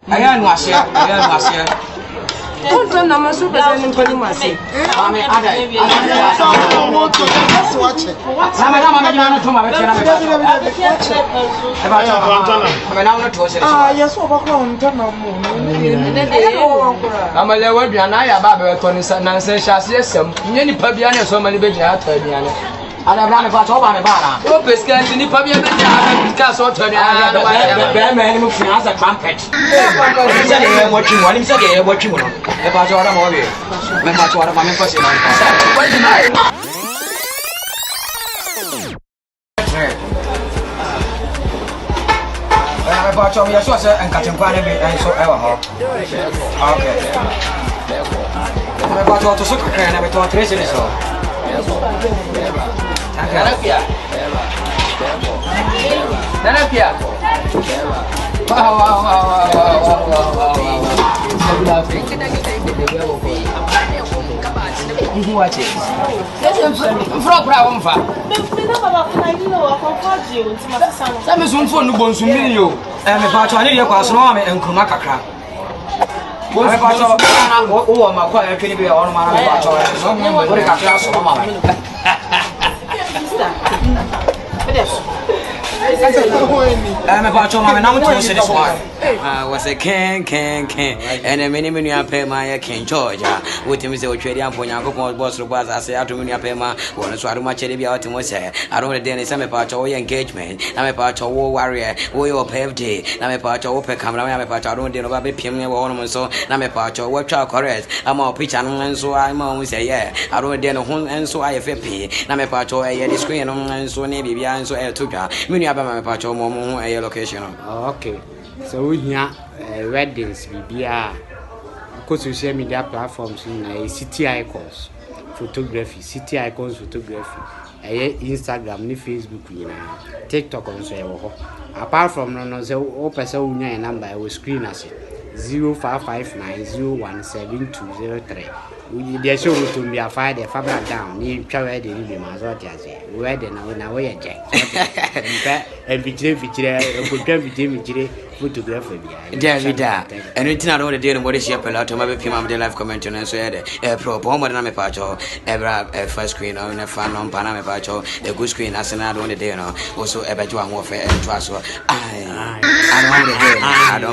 Ayan wasya. Don't know my super and Polimasi. I mean, I ada berani kau coba ni bara. Oh peskan ini pabia beja, kita so terni ada. Bagaimana ni mungkin asa trumpet. Bisa dia buat cuma, ni bisa dia buat cuma. Lepas tu orang mau dia, lepas tu orang mana pasti nak. Lepas tu dia suasa engkau jumpa ni, so ewa ho. Okay. Lepas tu suka kena betul terus ni so. Nanapia. Was a can, and a minimum you pay my King Georgia. With him is a trading for Yanko boss of was I say out to me, Pema, one so much out to say. I don't know some part of engagement. I'm a part of war warrior, we all paved day. I'm a part of open camera, I'm a part of don't PM ornament, so I'm a part of what child correct. I'm all pitch and so I'm always say, yeah. I don't know home and so I FP. I'm a part of a screen and so maybe behind so I took her. Many of my part of a location. Okay. So we here weddings BBR because social media platforms in city icons photography, city icons photography, Instagram, ni Facebook, TikTok also. Apart from no say o person unya number I will screen as 0559017203. We dey show to me a fire the fabric down ni twa we dey ni be ma so ti ase we dey na we ye je e vigile ko twa vigile photographer bia David anything I don't dey no body share Pilato ma be pim am dey live comment on so here pro bo mo na me pa cho ebra first screen on na fan on pa na me pa cho e good screen as na don't dey no also e be jo an wo fe e twa so I don't know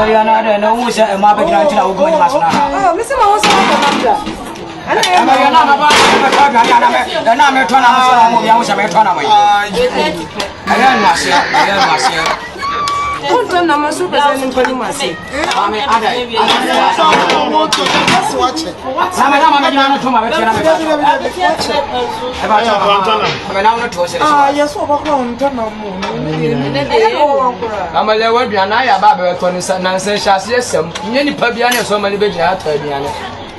you are not no who's a map grant to go in Masna. Oh, Mr. Mawasa. I don't know my super and Polimasi. I mean,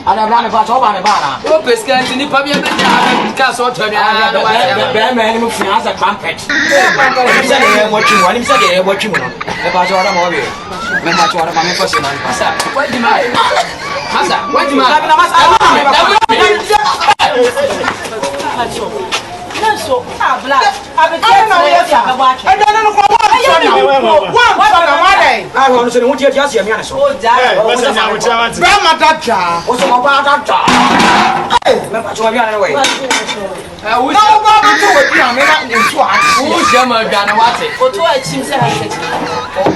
ada berani kau coba ni bara. Oh peskan ini pabia beja, kita so terni ada. Bagaimana ni mungkin asa trumpet. Bisa dia buat cuma, ni bisa dia buat cuma. Lepas tu orang mau dia, lepas tu orang mana pasti nak. Masa, buat di mana? Masa, buat di mana? Tapi nama masa. So, abla. Abi tena wewe akabacha. Enda neno kwa I want to say what you just hear me on so. basi na utawati Bama tata. Oso kwa tata. Lepa chwa bia na we. We no baba to we bia me na ntu ati. Wo jama bia na wate. Oto achim se ha se.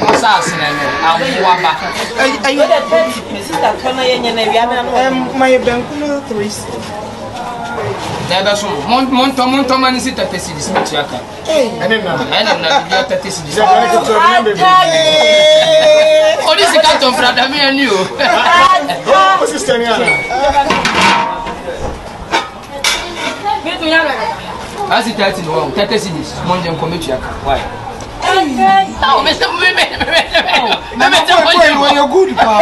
O sa asena me. Awu aba. Ayo da 30% ta kana yenye na bia na no. My bank no 3. Nada so monto mani sita tesi dismiti yaka. Na bia tesi dismiti. Oni sika ton frada me ani o. O sister ni ana. Me to yanga. Asi 30 no 30 cedis. Monje nkometu yaka. Why? Oh, Mr. When you're good, pa.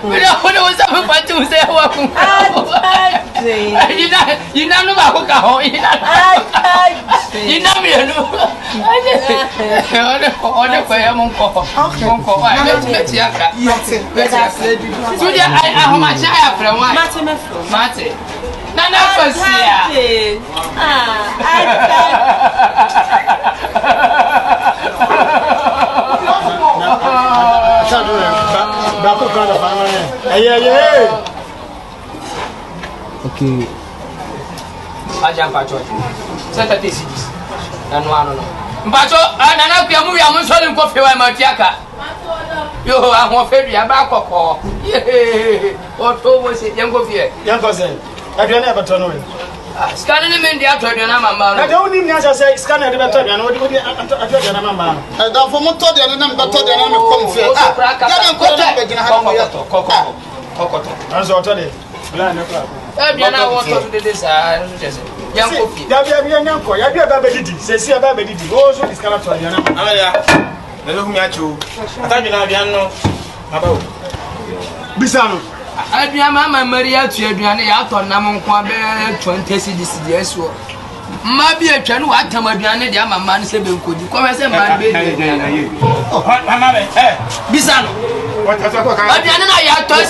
We don't know something but to say what. You know about how you know me. Order for your uncle. Let's yaka. So, how much I have from one? Mate. Nana, Okay. Aja mpacho. Senta tesi. No. Mpacho, nana ku amu ya mu so le kofi wa ma tiaka. Yo, ahun fe bia ba kokko. O to mo se yen kofi e. Yan ko se. Aduane e beto no we. Scan ni men dia to aduane mama. Na de woni mi asa se scan e beto aduane odi aduane mama. Da fo mo to de na beto de na me kom fe. Ya na ko to be gina ha mo ya. Kokoto. Anzo to de. Bla na kwa. Aduane a wo to de sa no tese. Yan kofi. Ya yan ko. Ya bia ba bedidi. Se si ba bedidi. O so discount to aduane mama. Ala ya. Na lo mi achu. Atadwe na aduane no. Abawo. Bisano. Aduane mama Maria tu aduane ya to nam nko be 20 cedis de so. Mma bi atwa no watam aduane de mama no se be nkodi. Ko se mma be. Oh, mama be. Bisano. What Aduane na ya to